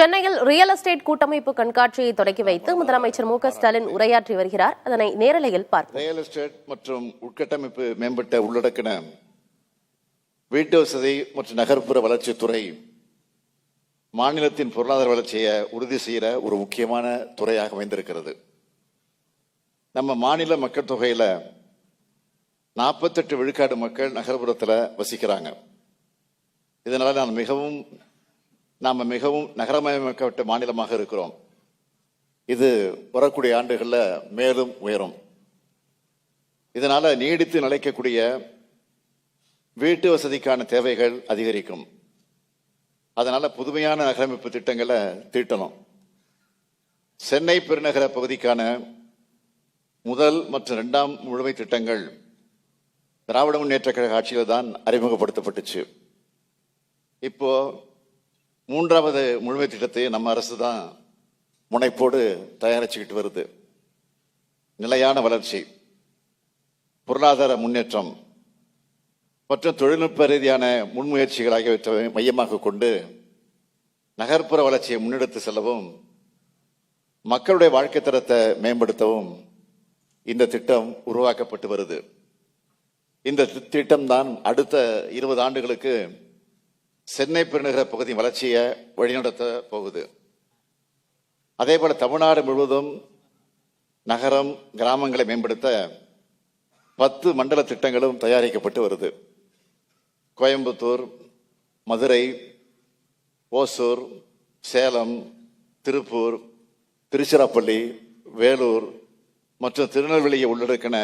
சென்னையில் real estate கூட்டமைப்பு கண்காட்சியை தொடக்கி வைத்து முதலமைச்சர் மு.க.ஸ்டாலின் உரையாற்றி வருகிறார். அதனை நேரலையில் பார்ப்போம். ரியல் எஸ்டேட் மற்றும் உட்கட்டமைப்பு மேம்பட்ட உள்ளடக்கின வீட்டு வசதி மற்றும் நகர்ப்புற வளர்ச்சித்துறை மாநிலத்தின் பொருளாதார வளர்ச்சியை உறுதி செய்கிற ஒரு முக்கியமான துறையாக அமைந்திருக்கிறது. நம்ம மாநில மக்கள் தொகையில 48 விழுக்காடு மக்கள் நகர்ப்புறத்தில் வசிக்கிறாங்க. இதனால நாம மிகவும் நகரமயமாக்கப்பட்ட மாநிலமாக இருக்கிறோம். இது வரக்கூடிய ஆண்டுகளில் மேலும் உயரும். இதனால நீடித்து நிலைக்கக்கூடிய வீட்டு வசதிக்கான தேவைகள் அதிகரிக்கும். அதனால புதுமையான நகரமைப்பு திட்டங்களை தீட்டணும். சென்னை பெருநகர பகுதிக்கான முதல் மற்றும் 2ஆம் முழுமை திட்டங்கள் திராவிட முன்னேற்ற கழக ஆட்சியில் தான் அறிமுகப்படுத்தப்பட்டுச்சு. இப்போ 3வது முழுமை திட்டத்தை நம்ம அரசு தான் முனைப்போடு தயாரிச்சுக்கிட்டு வருது. நிலையான வளர்ச்சி, பொருளாதார முன்னேற்றம் மற்றும் தொழில்நுட்ப ரீதியான முன்முயற்சிகள் ஆகியவற்றை மையமாக கொண்டு நகர்ப்புற வளர்ச்சியை முன்னெடுத்து செல்லவும் மக்களுடைய வாழ்க்கை தரத்தை மேம்படுத்தவும் இந்த திட்டம் உருவாக்கப்பட்டு வருது. இந்த திட்டம் தான் அடுத்த 20 ஆண்டுகளுக்கு சென்னை பெருநகர பகுதி வளர்ச்சியை வழிநடத்த போகுது. அதே போல தமிழ்நாடு முழுவதும் நகரம் கிராமங்களை மேம்படுத்த 10 மண்டல திட்டங்களும் தயாரிக்கப்பட்டு வருது. கோயம்புத்தூர், மதுரை, ஓசூர், சேலம், திருப்பூர், திருச்சிராப்பள்ளி, வேலூர் மற்றும் திருநெல்வேலியை உள்ளடக்கின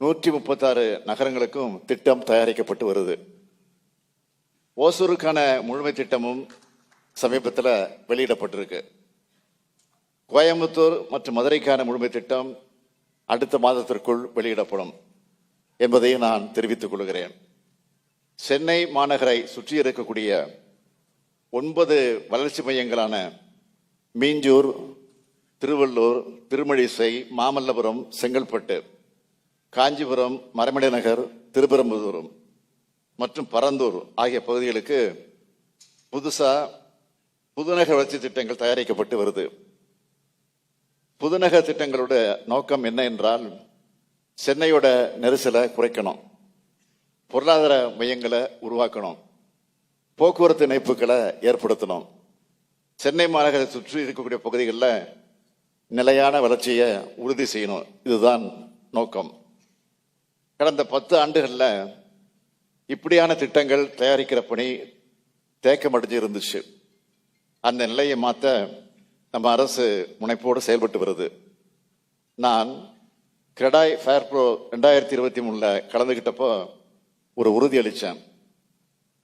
136 நகரங்களுக்கும் திட்டம் தயாரிக்கப்பட்டு வருது. ஓசூருக்கான முழுமை திட்டமும் சமீபத்தில் வெளியிடப்பட்டிருக்கு. கோயம்புத்தூர் மற்றும் மதுரைக்கான முழுமை திட்டம் அடுத்த மாதத்திற்குள் வெளியிடப்படும் என்பதை நான் தெரிவித்துக் கொள்கிறேன். சென்னை மாநகரை சுற்றி இருக்கக்கூடிய 9 வளர்ச்சி மையங்களான மீஞ்சூர், திருவள்ளூர், திருமழிசை, மாமல்லபுரம், செங்கல்பட்டு, காஞ்சிபுரம், மறைமலை நகர், திருப்பெரும்புதூர் மற்றும் பரந்தூர் ஆகிய பகுதிகளுக்கு புதுநகர் வளர்ச்சி திட்டங்கள் தயாரிக்கப்பட்டு வருது. புதுநகர் திட்டங்களோட நோக்கம் என்ன என்றால், சென்னையோட நெரிசலை குறைக்கணும், பொருளாதார மையங்களை உருவாக்கணும், போக்குவரத்து இணைப்புகளை ஏற்படுத்தணும், சென்னை மாநகரை சுற்றி இருக்கக்கூடிய பகுதிகளில் நிலையான வளர்ச்சியை உறுதி செய்யணும். இதுதான் நோக்கம். கடந்த 10 ஆண்டுகளில் இப்படியான திட்டங்கள் தயாரிக்கிற பணி தேக்கமடைஞ்சு இருந்துச்சு. அந்த நிலையை மாற்ற நம்ம அரசு முனைப்போடு செயல்பட்டு வருது. நான் கிரெடாய் ஃபேர் ப்ரோ 2023 கலந்துகிட்டப்போ ஒரு உறுதி அளித்தேன்.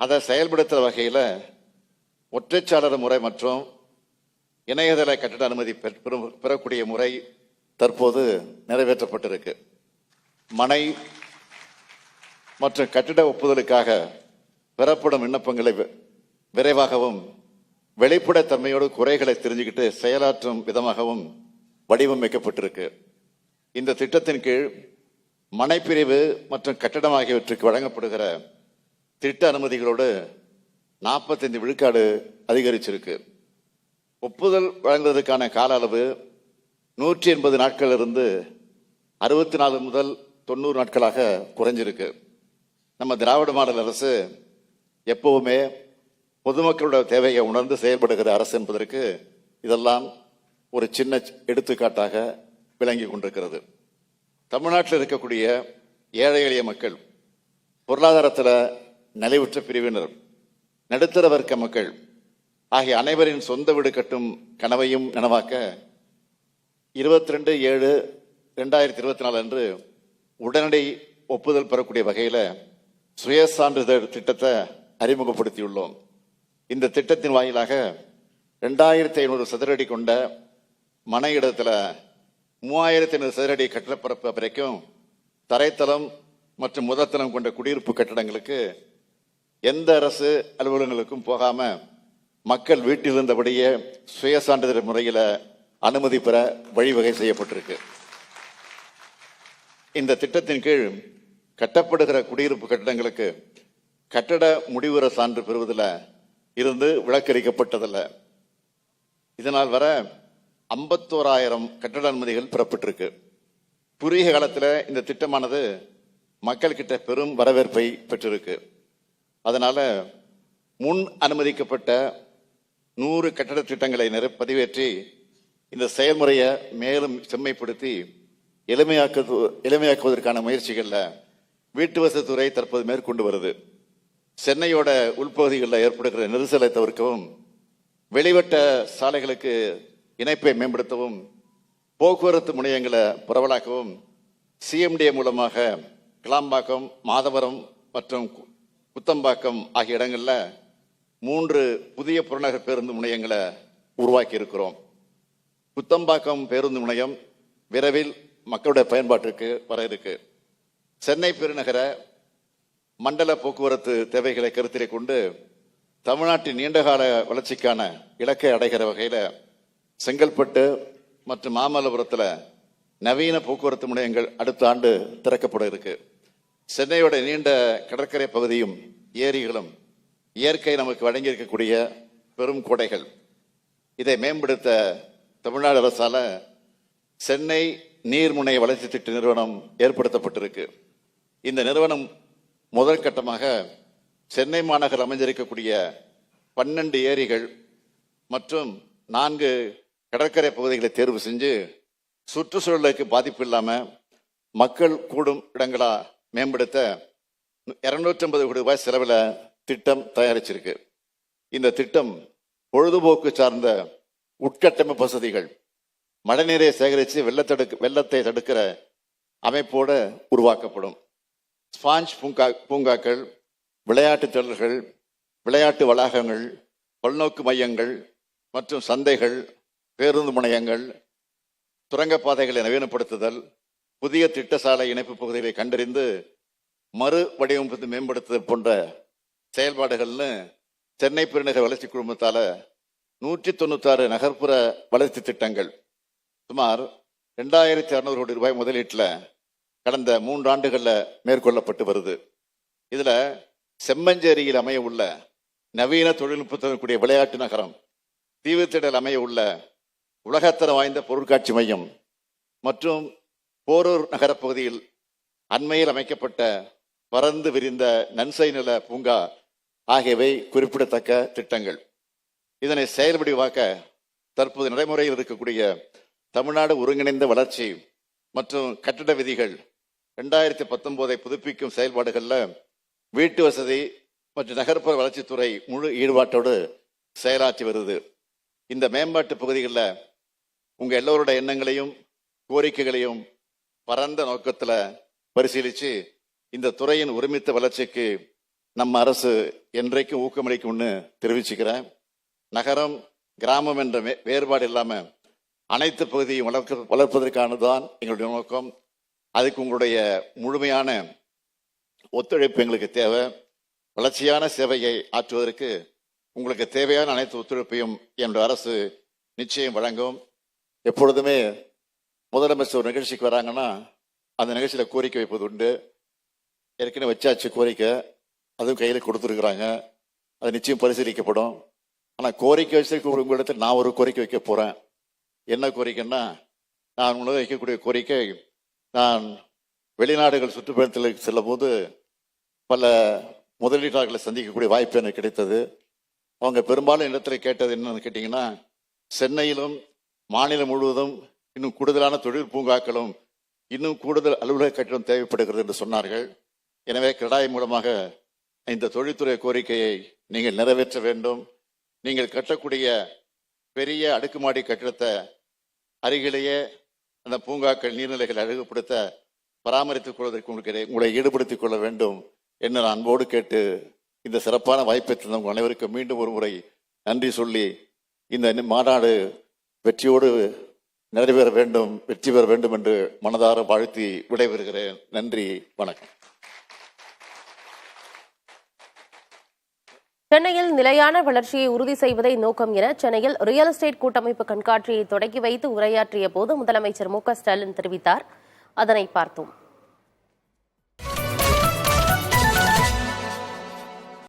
அதை செயல்படுத்துகிற வகையில் ஒற்றைச்சாளர முறை மற்றும் இணையதள கட்டட அனுமதி பெறக்கூடிய முறை தற்போது நிறைவேற்றப்பட்டிருக்கு. மனை மற்றும் கட்டிட ஒப்புதலுக்காக பெறப்படும் விண்ணப்பங்களை விரைவாகவும் வெளிப்படைத்தன்மையோடு குறைகளை தெரிஞ்சுக்கிட்டு செயலாற்றும் விதமாகவும் வடிவமைக்கப்பட்டிருக்கு. இந்த திட்டத்தின் கீழ் மனைப்பிரிவு மற்றும் கட்டடம் ஆகியவற்றுக்கு வழங்கப்படுகிற திட்ட அனுமதிகளோடு 45 விழுக்காடு அதிகரிச்சிருக்கு. ஒப்புதல் வழங்குவதற்கான கால அளவு 180 நாட்களிலிருந்து 64 முதல் 90 நாட்களாக குறைஞ்சிருக்கு. நம்ம திராவிட மாடல் அரசு எப்பவுமே பொதுமக்களோட தேவையை உணர்ந்து செயல்படுகிற அரசு என்பதற்கு இதெல்லாம் ஒரு சின்ன எடுத்துக்காட்டாக விளங்கி கொண்டிருக்கிறது. தமிழ்நாட்டில் இருக்கக்கூடிய ஏழை எளிய மக்கள், பொருளாதாரத்தில் நலிவுற்ற பிரிவினர், நடுத்தர வர்க்க மக்கள் ஆகிய அனைவரின் சொந்த வீடு கட்டும் கனவையும் நனவாக்க 22/7/2024 அன்று உடனடி ஒப்புதல் பெறக்கூடிய வகையில் சுய சான்றிதழ் திட்டத்தை அறிமுகப்படுத்தியுள்ளோம். இந்த திட்டத்தின் வாயிலாக 2500 சதுரடி கொண்ட மனை இடத்துல 3500 சதுரடி கட்டடப்பரப்பு வரைக்கும் தரைத்தளம் மற்றும் முதற்தளம் கொண்ட குடியிருப்பு கட்டடங்களுக்கு எந்த அரசு அலுவலகங்களுக்கும் போகாம மக்கள் வீட்டில் இருந்தபடியே சுய சான்றிதழ் முறையில் அனுமதி பெற வழிவகை செய்யப்பட்டிருக்கு. இந்த திட்டத்தின் கீழ் கட்டப்படுகிற குடியிருப்பு கட்டடங்களுக்கு கட்டட முடிவுற சான்று பெறுவதில் இருந்து விலக்களிக்கப்பட்டதல்ல. இதனால் வர 51,000 கட்டட அனுமதிகள் பெறப்பட்டிருக்கு. குறுகிய காலத்தில் இந்த திட்டமானது மக்கள் கிட்ட பெரும் வரவேற்பை பெற்றிருக்கு. அதனால முன் அனுமதிக்கப்பட்ட 100 கட்டட திட்டங்களை பதிவேற்றி இந்த செயல்முறையை மேலும் செம்மைப்படுத்தி எளிமையாக்குவதற்கான முயற்சிகளில் வீட்டு வசதித்துறை தற்போது மேற்கொண்டு வருது. சென்னையோட உள்பகுதிகளில் ஏற்படுகிற நெரிசலை தவிர்க்கவும், வெளிவட்ட சாலைகளுக்கு இணைப்பை மேம்படுத்தவும், போக்குவரத்து முனையங்களை பரவலாக்கவும் சிஎம்டிஏ மூலமாக கிளாம்பாக்கம், மாதவரம் மற்றும் குத்தம்பாக்கம் ஆகிய இடங்களில் 3 புதிய புறநகர் பேருந்து முனையங்களை உருவாக்கி இருக்கிறோம். குத்தம்பாக்கம் பேருந்து முனையம் விரைவில் மக்களுடைய பயன்பாட்டிற்கு வர இருக்கு. சென்னை பெருநகர மண்டல போக்குவரத்து தேவைகளை கருத்திலே கொண்டு தமிழ்நாட்டின் நீண்டகால வளர்ச்சிக்கான இலக்கை அடைகிற வகையில் செங்கல்பட்டு மற்றும் மாமல்லபுரத்தில் நவீன போக்குவரத்து முனையங்கள் அடுத்த ஆண்டு திறக்கப்பட இருக்கு. சென்னையோட நீண்ட கடற்கரை பகுதியும் ஏரிகளும் இயற்கை நமக்கு வழங்கியிருக்கக்கூடிய பெரும் கொடைகள். இதை மேம்படுத்த தமிழ்நாடு அரசால சென்னை நீர்முனை வளர்ச்சி திட்ட நிறுவனம் ஏற்படுத்தப்பட்டிருக்கு. இந்த நிறுவனம் முதல் கட்டமாக சென்னை மாநகர் அமைஞ்சிருக்கக்கூடிய 12 ஏரிகள் மற்றும் 4 கடற்கரை பகுதிகளை தேர்வு செஞ்சு சுற்றுச்சூழலுக்கு பாதிப்பு இல்லாம மக்கள் கூடும் இடங்களா மேம்படுத்த 250 கோடி ரூபாய் செலவில் திட்டம் தயாரிச்சிருக்கு. இந்த திட்டம் பொழுதுபோக்கு சார்ந்த உட்கட்டமைப்பு வசதிகள், மழைநீரை சேகரித்து வெள்ளத்தை தடுக்கிற அமைப்போட உருவாக்கப்படும். ஸ்பாஞ்ச் பூங்காக்கள், விளையாட்டு திடல்கள், விளையாட்டு வளாகங்கள், பல்நோக்கு மையங்கள் மற்றும் சந்தைகள், பேருந்து முனையங்கள், சுரங்கப்பாதைகளை நவீனப்படுத்துதல், புதிய திட்டசாலை இணைப்பு பகுதிகளை கண்டறிந்து மறு வடிவமைப்பு மேம்படுத்துதல் போன்ற செயல்பாடுகள்னு சென்னை பெருநகர வளர்ச்சி குழுமத்தால 196 நகர்ப்புற வளர்ச்சி திட்டங்கள் சுமார் 2600 கோடி ரூபாய் முதலீட்டில் கடந்த 3 ஆண்டுகளில் மேற்கொள்ளப்பட்டு வருது. இதுல செம்மஞ்சேரியில் அமைய உள்ள நவீன தொழில்நுட்பத்துடன் கூடிய விளையாட்டு நகரம், தீவுத்திடல் அமைய உள்ள உலகத்தரம் வாய்ந்த பொருட்காட்சி மையம் மற்றும் போரூர் நகரப்பகுதியில் அண்மையில் அமைக்கப்பட்ட பறந்து விரிந்த நன்சை நில பூங்கா ஆகியவை குறிப்பிடத்தக்க திட்டங்கள். இதனை செயல்வடிவாக்க தற்போது நடைமுறையில் இருக்கக்கூடிய தமிழ்நாடு ஒருங்கிணைந்த வளர்ச்சி மற்றும் கட்டிட விதிகள் 2019 புதுப்பிக்கும் செயல்பாடுகளில் வீட்டு வசதி மற்றும் நகர்ப்புற வளர்ச்சித்துறை முழு ஈடுபாட்டோடு செயலாற்றி வருது. இந்த மேம்பாட்டு பகுதிகளில் உங்க எல்லோரோட எண்ணங்களையும் கோரிக்கைகளையும் பரந்த நோக்கத்தில் பரிசீலித்து இந்த துறையின் ஒருமித்த வளர்ச்சிக்கு நம்ம அரசு என்றைக்கும் ஊக்கமளிக்கும்னு தெரிவிச்சுக்கிறேன். நகரம் கிராமம் என்ற வேறுபாடு இல்லாம அனைத்து பகுதியும் வளர்ப்பதற்கானதுதான் எங்களுடைய நோக்கம். அதுக்கு உங்களுடைய முழுமையான ஒத்துழைப்பு எங்களுக்கு தேவை. வளர்ச்சியான சேவையை ஆற்றுவதற்கு உங்களுக்கு தேவையான அனைத்து ஒத்துழைப்பையும் என்ற அரசு நிச்சயம் வழங்கும். எப்பொழுதுமே முதலமைச்சர் ஒரு நிகழ்ச்சிக்கு வராங்கன்னா அந்த நிகழ்ச்சியில் கோரிக்கை வைப்பது உண்டு. ஏற்கனவே வச்சாச்சு கோரிக்கை, அதுவும் கையில் கொடுத்துருக்குறாங்க. அது நிச்சயம் பரிசீலிக்கப்படும். ஆனால் கோரிக்கை வச்சிருக்க உங்களிடத்தில் நான் ஒரு கோரிக்கை வைக்க போகிறேன். என்ன கோரிக்கைன்னா, நான் உங்களுக்கு வைக்கக்கூடிய கோரிக்கை, நான் வெளிநாடுகள் சுற்றுப்பயணத்தில் செல்லும் போது பல முதலீட்டாளர்களை சந்திக்கக்கூடிய வாய்ப்பு எனக்கு கிடைத்தது. அவங்க பெரும்பாலும் இடத்துல கேட்டது என்னன்னு கேட்டிங்கன்னா, சென்னையிலும் மாநிலம் முழுவதும் இன்னும் கூடுதலான தொழில் பூங்காக்களும் இன்னும் கூடுதல் அலுவலக கட்டிடம் தேவைப்படுகிறது என்று சொன்னார்கள். எனவே கிடாய் மூலமாக இந்த தொழில்துறை கோரிக்கையை நீங்கள் நிறைவேற்ற வேண்டும். நீங்கள் கட்டக்கூடிய பெரிய அடுக்குமாடி கட்டிடத்தை அருகிலேயே அந்த பூங்காக்கள், நீர்நிலைகளை அழகுபடுத்த பராமரித்துக் கொள்வதற்கு உங்களை ஈடுபடுத்திக் கொள்ள வேண்டும் என்று நான் அன்போடு கேட்டு இந்த சிறப்பான வாய்ப்பை தந்த அனைவருக்கும் மீண்டும் ஒரு முறை நன்றி சொல்லி இந்த மாநாடு வெற்றியோடு நிறைவேற வேண்டும், வெற்றி பெற வேண்டும் என்று மனதார வாழ்த்தி விடைபெறுகிறேன். நன்றி, வணக்கம். சென்னையில் நிலையான வளர்ச்சியை உறுதி செய்வதை நோக்கம் என சென்னையில் ரியல் எஸ்டேட் கூட்டமைப்பு கண்காட்சியை தொடங்கி வைத்து உரையாற்றிய போது முதலமைச்சர் மு.க. ஸ்டாலின் தெரிவித்தார். அதனை பார்த்தோம்.